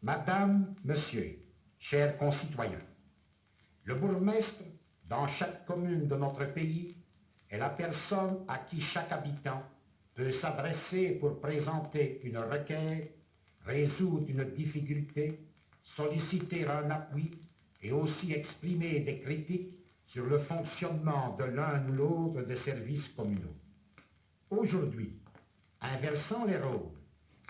Madame, Monsieur, chers concitoyens, le bourgmestre, dans chaque commune de notre pays, est la personne à qui chaque habitant peut s'adresser pour présenter une requête, résoudre une difficulté, solliciter un appui et aussi exprimer des critiques sur le fonctionnement de l'un ou l'autre des services communaux. Aujourd'hui, inversant les rôles,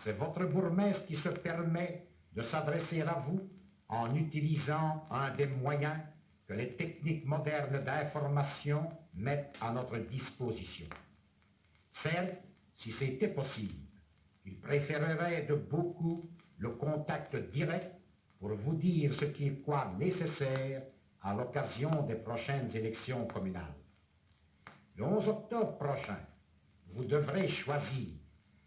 c'est votre bourgmestre qui se permet de s'adresser à vous en utilisant un des moyens que les techniques modernes d'information mettent à notre disposition. Certes, si c'était possible, il préférerait de beaucoup le contact direct pour vous dire ce qui est quoi nécessaire à l'occasion des prochaines élections communales. Le 11 octobre prochain, vous devrez choisir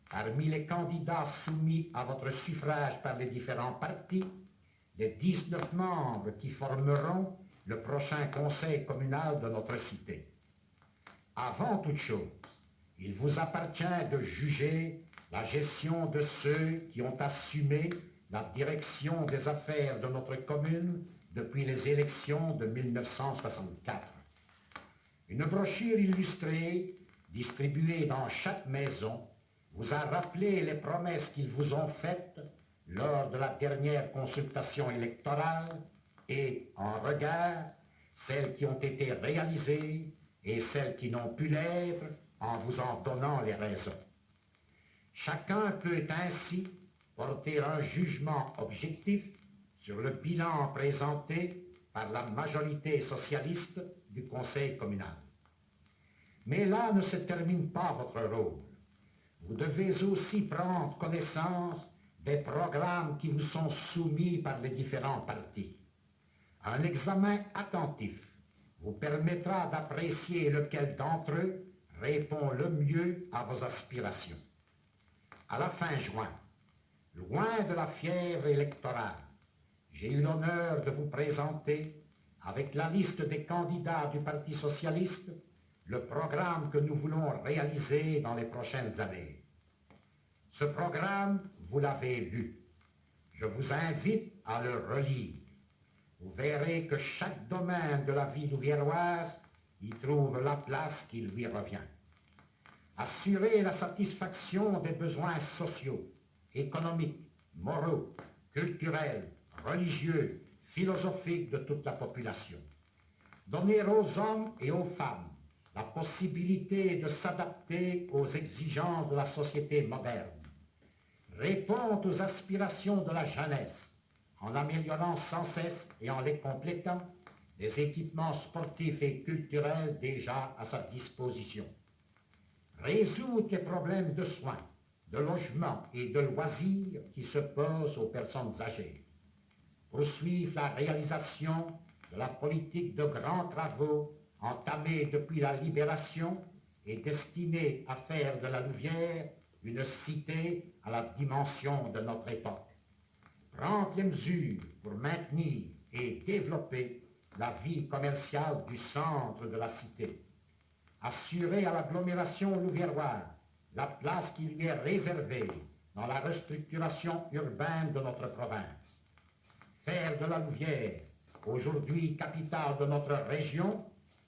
parmi les candidats soumis à votre suffrage par les différents partis les 19 membres qui formeront le prochain conseil communal de notre cité. Avant toute chose, il vous appartient de juger la gestion de ceux qui ont assumé la direction des affaires de notre commune depuis les élections de 1964. Une brochure illustrée, distribuée dans chaque maison, vous a rappelé les promesses qu'ils vous ont faites lors de la dernière consultation électorale et, en regard, celles qui ont été réalisées et celles qui n'ont pu l'être en vous en donnant les raisons. Chacun peut ainsi porter un jugement objectif sur le bilan présenté par la majorité socialiste du Conseil communal. Mais là ne se termine pas votre rôle. Vous devez aussi prendre connaissance des programmes qui vous sont soumis par les différents partis. Un examen attentif vous permettra d'apprécier lequel d'entre eux répond le mieux à vos aspirations. À la fin juin, loin de la fièvre électorale, j'ai eu l'honneur de vous présenter, avec la liste des candidats du Parti socialiste, le programme que nous voulons réaliser dans les prochaines années. Ce programme, vous l'avez lu. Je vous invite à le relire. Vous verrez que chaque domaine de la vie louviéroise y trouve la place qui lui revient. Assurer la satisfaction des besoins sociaux, économiques, moraux, culturels, religieux, philosophiques de toute la population. Donner aux hommes et aux femmes la possibilité de s'adapter aux exigences de la société moderne. Répondre aux aspirations de la jeunesse en améliorant sans cesse et en les complétant les équipements sportifs et culturels déjà à sa disposition. Résoudre les problèmes de soins, de logement et de loisirs qui se posent aux personnes âgées. Poursuivre la réalisation de la politique de grands travaux entamée depuis la Libération et destinée à faire de la Louvière une cité à la dimension de notre époque. Prendre les mesures pour maintenir et développer la vie commerciale du centre de la cité. Assurer à l'agglomération louviéroise la place qui lui est réservée dans la restructuration urbaine de notre province. Faire de la Louvière, aujourd'hui capitale de notre région,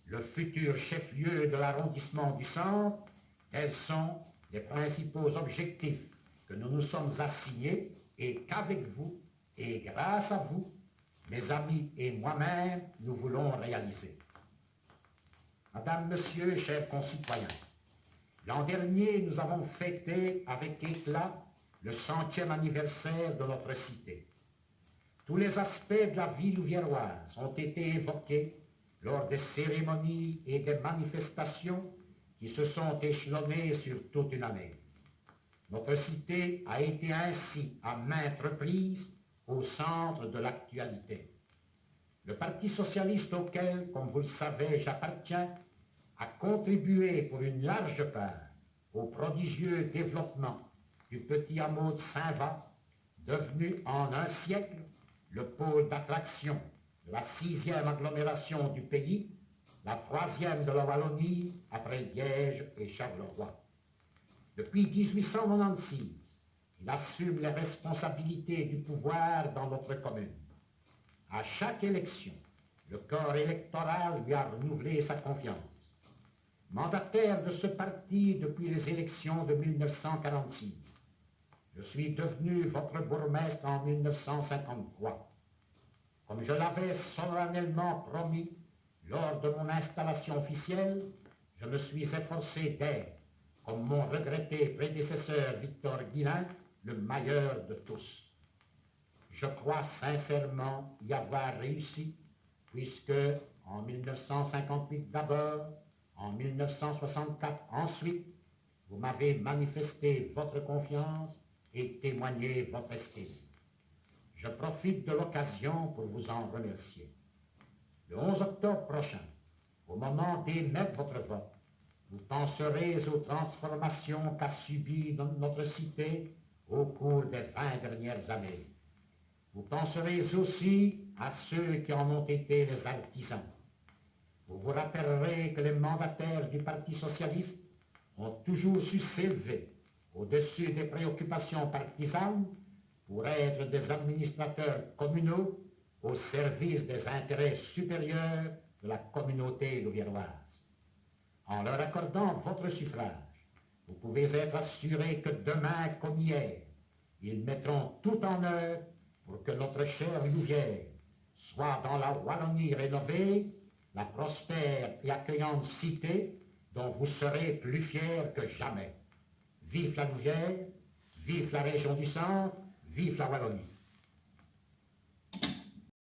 le futur chef-lieu de l'arrondissement du centre, tels sont les principaux objectifs que nous nous sommes assignés et qu'avec vous et grâce à vous, mes amis et moi-même, nous voulons réaliser. Madame, Monsieur, chers concitoyens, l'an dernier, nous avons fêté avec éclat le 100e anniversaire de notre cité. Tous les aspects de la vie louviéroise ont été évoqués lors des cérémonies et des manifestations qui se sont échelonnées sur toute une année. Notre cité a été ainsi à maintes reprises au centre de l'actualité. Le Parti socialiste auquel, comme vous le savez, j'appartiens, a contribué pour une large part au prodigieux développement du petit hameau de Saint-Va, devenu en un siècle le pôle d'attraction de la 6e agglomération du pays, la 3e de la Wallonie après Liège et Charleroi. Depuis 1896, il assume les responsabilités du pouvoir dans notre commune. À chaque élection, le corps électoral lui a renouvelé sa confiance. Mandataire de ce parti depuis les élections de 1946, je suis devenu votre bourgmestre en 1953. Comme je l'avais solennellement promis lors de mon installation officielle, je me suis efforcé d'être, comme mon regretté prédécesseur Victor Guilin, le meilleur de tous. Je crois sincèrement y avoir réussi, puisque en 1958 d'abord, en 1964 ensuite, vous m'avez manifesté votre confiance et témoigné votre estime. Je profite de l'occasion pour vous en remercier. Le 11 octobre prochain, au moment d'émettre votre vote, vous penserez aux transformations qu'a subies notre cité au cours des 20 dernières années. Vous penserez aussi à ceux qui en ont été les artisans. Vous vous rappellerez que les mandataires du Parti socialiste ont toujours su s'élever au-dessus des préoccupations partisanes pour être des administrateurs communaux au service des intérêts supérieurs de la communauté louviéroise. En leur accordant votre suffrage, vous pouvez être assurés que demain comme hier, ils mettront tout en œuvre pour que notre chère Louvière soit dans la Wallonie rénovée, la prospère et accueillante cité dont vous serez plus fiers que jamais. Vive la Louvière, vive la région du Centre, vive la Wallonie.